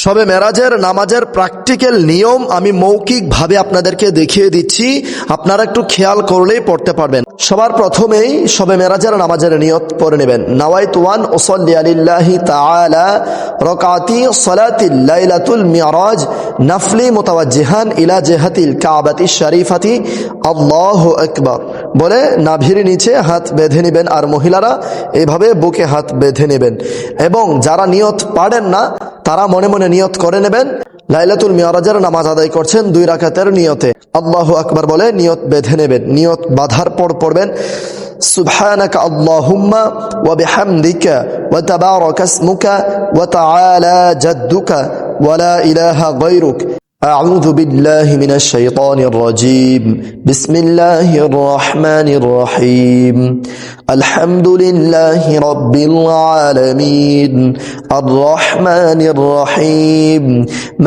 শবে মেরাজের নামাজের প্র্যাকটিক্যাল নিয়ম আমি মৌখিকভাবে আপনাদেরকে দেখিয়ে দিচ্ছি, আপনারা একটু খেয়াল করলেই পড়তে পারবেন। সবার প্রথমেই শবে মেরাজের নামাজের নিয়ত পড়ে নেবেন। নাওয়াইতু আন উসাল্লি লিল্লাহি তাআলা রাকাতি সালাতিল লাইলাতুল মিরাজ নাফলি মুতাওয়াজ্জিহান ইলা জিহাতিল কাবাতিশ শরীফাতি আল্লাহু আকবার বলে নাভির নিচে হাত বেঁধে নেবেন, আর মহিলারা এইভাবে বুকে হাত বেঁধে নেবেন। এবং যারা নিয়ত পারেন না তারা মনে মনে নিয়ত করে নেবেন লাইলাতুল মিরাজের নামাজ আদায় করছেন 2 রাকাতের নিয়তে। আল্লাহু আকবার বলে নিয়ত বেঁধে নেবেন। নিয়ত বাঁধার পর পড়বেন সুবহানাকা আল্লাহুম্মা ওয়া বিহামদিকা ওয়া তাবারাকা ইসমুকা ওয়া তাআলা জাদ্দুকা ওয়া লা ইলাহা গায়রুক আউযু বিল্লাহি মিনাশ শাইতানির রাজীম বিসমিল্লাহির রহমানির রহিম আলহামদুলিল্লাহি রাব্বিল আলামিন আর রহমানির রহিম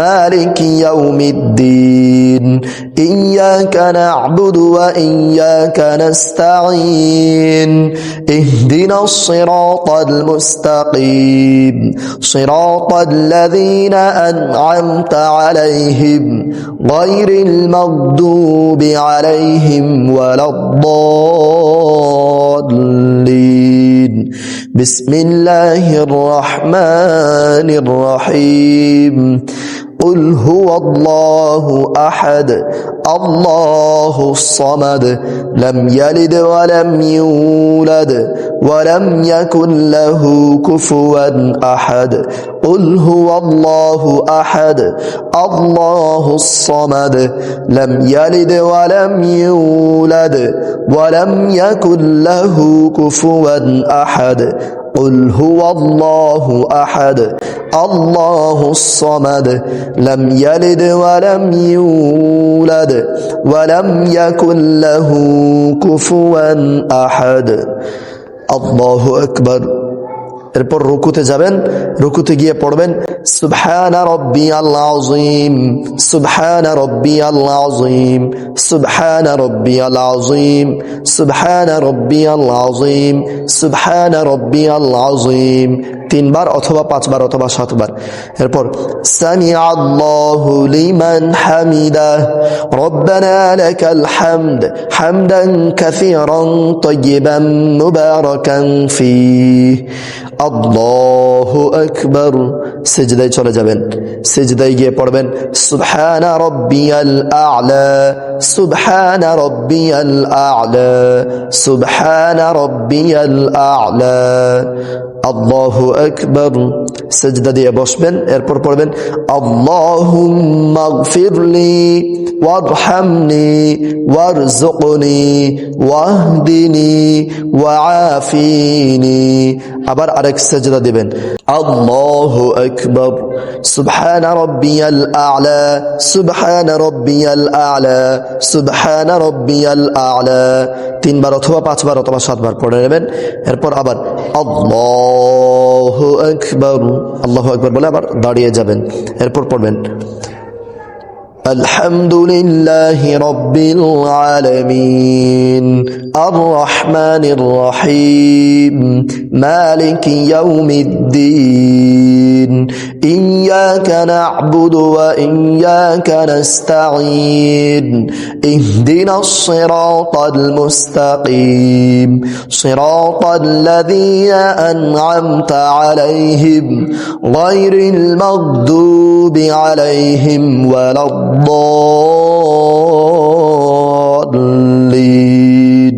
মালিকি ইয়াউমিদ্দিন ইয়্যাকা না'বুদু ওয়া ইয়্যাকা নাস্তাঈন ইহদিনাস সিরাতাল মুস্তাকিম সিরাতাল লাযীনা আন'আমতা আলাইহিম غير المغضوب عليهم ولا الضالين بسم الله الرحمن الرحيم قل هو الله أحد الله الصمد لم يلد ولم يولد ولم يكن له كفوا أحد قل هو الله أحد الله الصمد لم يلد ولم يولد ولم يكن له كفوا أحد قل هو الله أحد الله الصمد لم يلد ولم يولد ولم يكن له كفوا أحد الله أكبر। এরপর রুকুতে যাবেন, রুকুতে গিয়ে পড়বেন সুবহানা রাব্বিয়াল আযীম সুবহানা রাব্বিয়াল আযীম সুবহানা রাব্বিয়াল আযীম সুবহানা রাব্বিয়াল আযীম সুবহানা রাব্বিয়াল আযীম 3 বার অথবা 5 বার অথবা 7 বার। এরপর সামিআল্লাহু লিমান হামিদা রব্বানা লাকাল হামদ হামদান কাসীরান তাইয়িবান মুবারাকান ফীহি আল্লাহু আকবার। সিজদায় চলে যাবেন, সিজদায় গিয়ে পড়বেন সুবহানা রাব্বিয়াল আ'লা সুবহানা রাব্বিয়াল আ'লা সুবহানা রাব্বিয়াল আ'লা আল্লাহু আকবার। সিজদা দিয়ে বসবেন, এরপর পড়বেন আল্লাহুম্মা গফিরলি ওয়ারহামনি ওয়ারযুকনি ওয়াহদিনি ওয়াআফিনি। আবার আরেক সিজদা দিবেন আল্লাহু আকবার সুবহানা রাব্বিয়াল আ'লা সুবহানা রাব্বিয়াল আ'লা সুবহানা রাব্বিয়াল আ'লা 3 বার অথবা 5 বার অথবা 7 বার পড়ে নেবেন। এরপর আবার আল্লাহু আকবার আল্লাহু আকবার বলে আবার দাঁড়িয়ে যাবেন। এরপর পড়বেন আলহামদুলিল্লাহি রাব্বিল আলামিন আর রহমানির রহিম মালিকি ইয়াউমিদ্দিন ইয়্যাকা না'বুদু ওয়া ইয়্যাকা নাস্তাঈন ইহদিনাস সিরাতাল মুস্তাকিম সিরাতাল লাযীনা আন'আমতা আলাইহিম গায়রিল মাগদুবি আলাইহিম ওয়ালা الضالين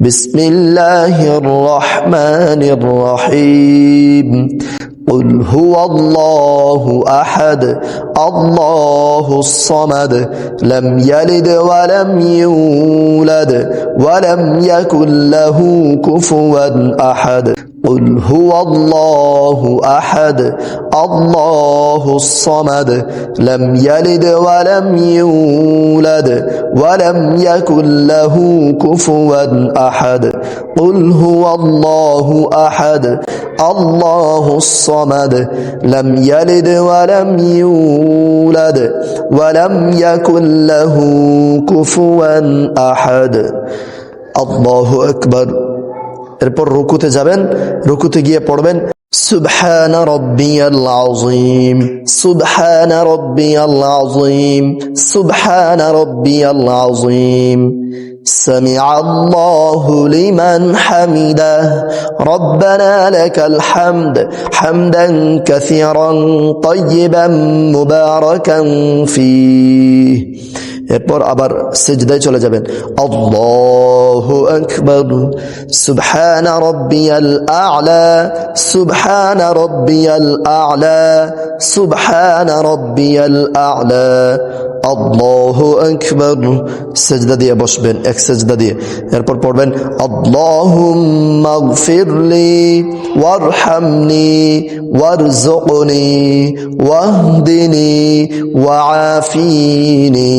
بسم الله الرحمن الرحيم قل هو الله أحد الله الصمد لم يلد ولم يولد ولم يكن له كفوا أحد قل هو الله أحد الله الصمد لم يلد ولم يولد ولم يكن له كفوا أحد قل هو الله أحد الله الصمد لم يلد ولم يولد ولم يكن له كفوا أحد الله أكبر এরপর রুকুতে যাবেন, রুকুতে গিয়ে পড়বেন সুবহান রাব্বিয়াল আযীম, সুবহান রাব্বিয়াল আযীম, সুবহান রাব্বিয়াল আযীম, سمع الله لمن حمده ربنا لك الحمد حمدا كثيرا طيبا مباركا فيه। এরপর আবার সিজদায় চলে যাবেন, আল্লাহু আকবার, সুবহানা রাব্বিয়াল আ'লা, সুবহানা রাব্বিয়াল আ'লা, সুবহানা রাব্বিয়াল আ'লা, আল্লাহু আকবার। সিজদা দিয়ে বসবেন, এক সিজদা দিয়ে। এরপর পড়বেন আল্লাহুম্মা গফিরলি ওয়ারহামনি ওয়ারযুকনি ওয়াহদিনি ওয়াআফিনি।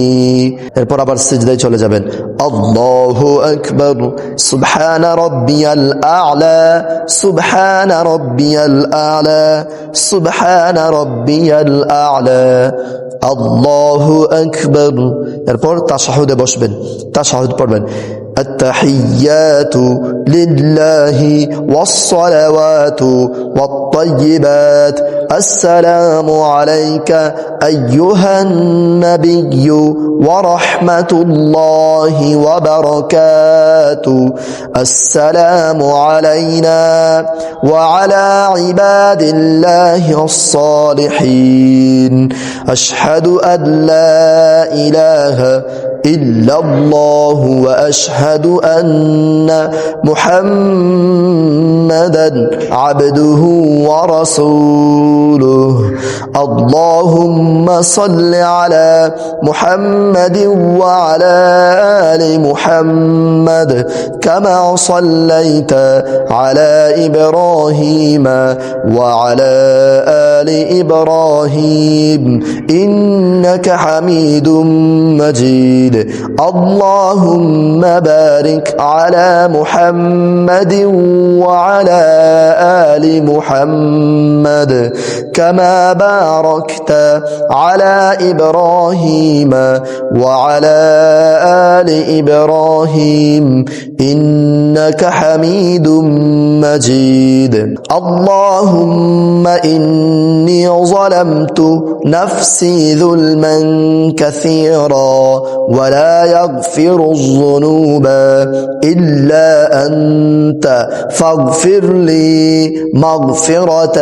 এরপর আবার সিজদায় চলে যাবেন, আল্লাহু আকবার, সুবহানা রাব্বিয়াল আ'লা, সুবহানা রাব্বিয়াল আ'লা, সুবহানা রাব্বিয়াল আ'লা, আল্লাহু আকবার। এরপর তাশাহুদে বসবেন, তাশাহুদ পড়বেন التحيات لله والصلوات والطيبات السلام عليك أيها النبي ورحمة الله وبركاته السلام علينا وعلى عباد الله الصالحين أشهد أن لا إله إلا الله وأشهد أن محمدا عبده ورسوله اللهم صل على محمد وعلى آل محمد كما صليت على إبراهيم وعلى آل إبراهيم إنك حميد مجيد اللهم بارك على محمد وعلى آل محمد كما باركت على إبراهيم وعلى آل إبراهيم إنك حميد مجيد اللهم إني ظلمت نفسي ظلما كثيرا ولا يغفر الذنوب إلا أنت فاغفر لي مغفرة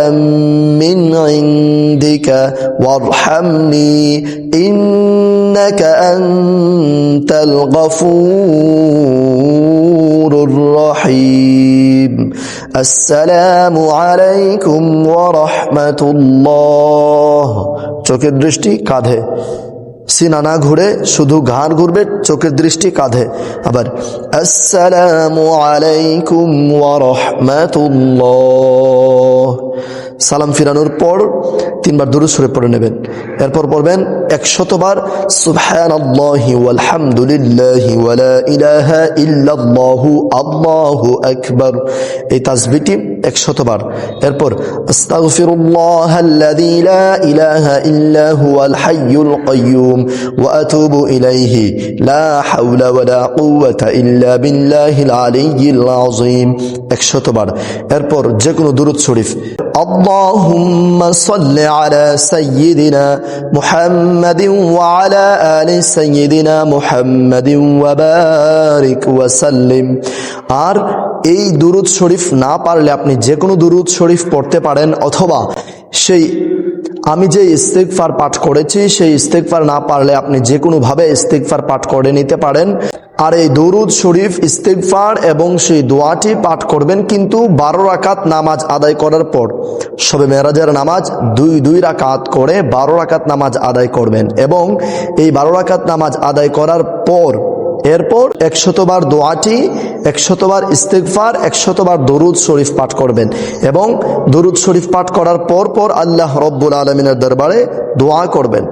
من عندك وارحمني إنك أنت الغفور الرحيم السلام عليكم ورحمة الله। চোখের দৃষ্টি কাঁধে, সিনা না ঘুরে শুধু ঘাড় ঘুরবে, চোখের দৃষ্টি কাঁধে। আবার আসসালামু আলাইকুম ওয়া রাহমাতুল্লাহ। সালাম ফিরানোর পর 3 বার দুরূদ শরীফ পড়ে নেবেন। এরপর পড়বেন 100 বার সুবহানাল্লাহি ওয়াল হামদুলিল্লাহি ওয়া লা ইলাহা ইল্লাল্লাহু আল্লাহু আকবার। এই তাসবিহটি 100 বার। এরপর আস্তাগফিরুল্লাহাল্লাযী লা ইলাহা ইল্লা হুয়াল হাইয়ুল কাইয়্যুম ওয়া আতুবু ইলাইহি লা হাওলা ওয়া লা কুওয়াতা ইল্লা বিল্লাহিল আলিয়্যিল আযীম 100 বার। এরপর যে কোনো দুরূদ শরীফ আল্লাহুম্মা সাল্লি আলা সাইয়্যিদিনা মুহাম্মাদিন ওয়া আলা আলি সাইয়্যিদিনা মুহাম্মাদিন ওয়া বারিক ওয়া সাল্লিম। আর এই দুরূদ শরীফ না পারলে আপনি যে কোনো দুরূদ শরীফ পড়তে পারেন, অথবা সেই আমি যে ইস্তিগফার পাঠ করেছি সেই ইস্তিগফার না পারলে আপনি যে কোনো ভাবে ইস্তিগফার পাঠ করে নিতে পারেন। আর এই দুরূদ শরীফ, ইস্তিগফার এবং সেই দোয়াটি পাঠ করবেন কিন্তু 12 রাকাত নামাজ আদায় করার পর। শবে মেরাজের নামাজ 2 রাকাত করে 12 রাকাত নামাজ আদায় করবেন এবং এই 12 রাকাত নামাজ আদায় করার পর এরপর 100 বার দোয়াটি, 100 বার ইস্তিগফার, 100 বার দরুদ শরীফ পাঠ করবেন এবং দরুদ শরীফ পাঠ করার পর আল্লাহ রব্বুল আলামিনের দরবারে দোয়া করবেন।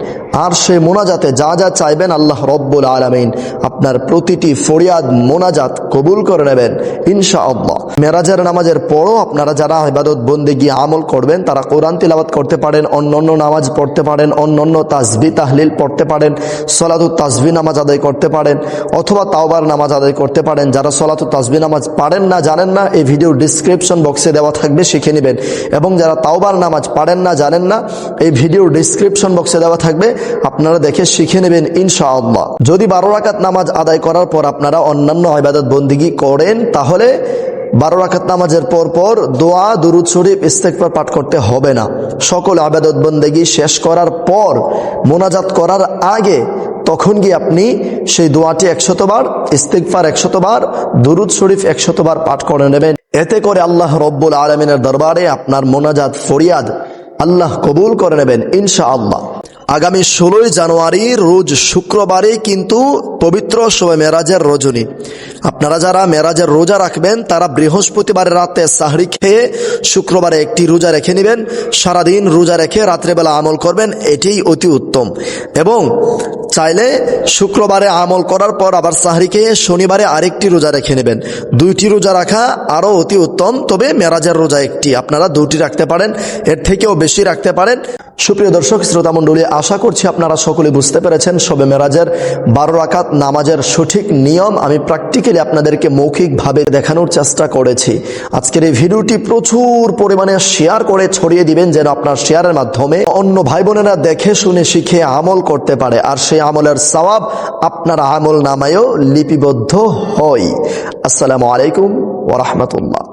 আর সেই মোনাজাতে যা যা চাইবেন আল্লাহ রব্বুল আলামিন আপনার প্রতিটি ফরিয়াদ মোনাজাত কবুল করে নেবেন ইনশাআল্লাহ। মেরাজের নামাজের পরও আপনারা যারা ইবাদত বন্দেগী আমল করবেন তারা কোরআন তিলাওয়াত করতে পারেন, অন্যান্য নামাজ পড়তে পারেন, অন্যান্য তাসবিহ তাহলিল পড়তে পারেন, সালাতুত তাসবিহ নামাজ আদায় করতে পারেন, অথবা তাওবার নামাজ আদায় করতে পারেন। যারা সলাতুত তাসবিহ নামাজ পারেন না, জানেন না, এই ভিডিওর ডিসক্রিপশন বক্সে দেওয়া থাকবে, শিখে নেবেন। এবং যারা তাওবার নামাজ পারেন না, জানেন না, এই ভিডিওর ডিসক্রিপশন বক্সে দেওয়া থাকবে, আপনারা দেখে শিখে নেবেন ইনশাআল্লাহ। যদি 12 রাকাত নামাজ আদায় করার পর আপনারা অন্যান্য ইবাদত বন্দেগী করেন, তাহলে 12 রাকাত নামাজের পর দোয়া, দুরুদ শরীফ, ইস্তেগফার পাঠ করতে হবে না। সকল ইবাদত বন্দেগী শেষ করার পর মোনাজাত করার আগে তখন গিয়ে আপনি সেই দোয়াটি 100 বার, ইস্তেগফার 100 বার, দুরুদ শরীফ 100 বার পাঠ করে নেবেন। এতে করে আল্লাহ রব্বুল আলামিনের দরবারে আপনার মোনাজাত ফরিয়াদ আল্লাহ কবুল করে নেবেন ইনশাআল্লাহ। আগামী 16 জানুয়ারি রোজ শুক্রবারে কিন্তু পবিত্র শবে মেরাজের রজনী। আপনারা যারা মেরাজের রোজা রাখবেন তারা বৃহস্পতিবারের রাতে সাহরি খেয়ে শুক্রবারে একটি রোজা রেখে নেবেন। সারাদিন রোজা রেখে রাত্রেবেলা আমল করবেন, এটাই অতি উত্তম। এবং চাইলে শুক্রবারে আমল করার পর আবার সাহরি খেয়ে শনিবারে আরেকটি রোজা রেখে নেবেন। 2টি রোজা রাখা আরও অতি উত্তম। তবে মেরাজের রোজা একটি, আপনারা 2টি রাখতে পারেন, এর থেকেও বেশি রাখতে পারেন। সুপ্রিয় দর্শক শ্রোতা মণ্ডলী, আশা করছি আপনারা সকলে বুঝতে পেরেছেন শবে মেরাজের 12 রাকাত নামাজের সঠিক নিয়ম আমি প্র্যাকটিক্যালি আপনাদেরকে মৌখিকভাবে দেখানোর চেষ্টা করেছি। আজকের এই ভিডিওটি প্রচুর পরিমাণে শেয়ার করে ছড়িয়ে দিবেন, যেন আপনার শেয়ারের মাধ্যমে অন্য ভাই বোনেরা দেখে শুনে শিখে আমল করতে পারে, আর সেই আমলের সওয়াব আপনার আমল নামায়ও লিপিবদ্ধ হয়। আসসালামু আলাইকুম ওয়া রাহমাতুল্লাহ।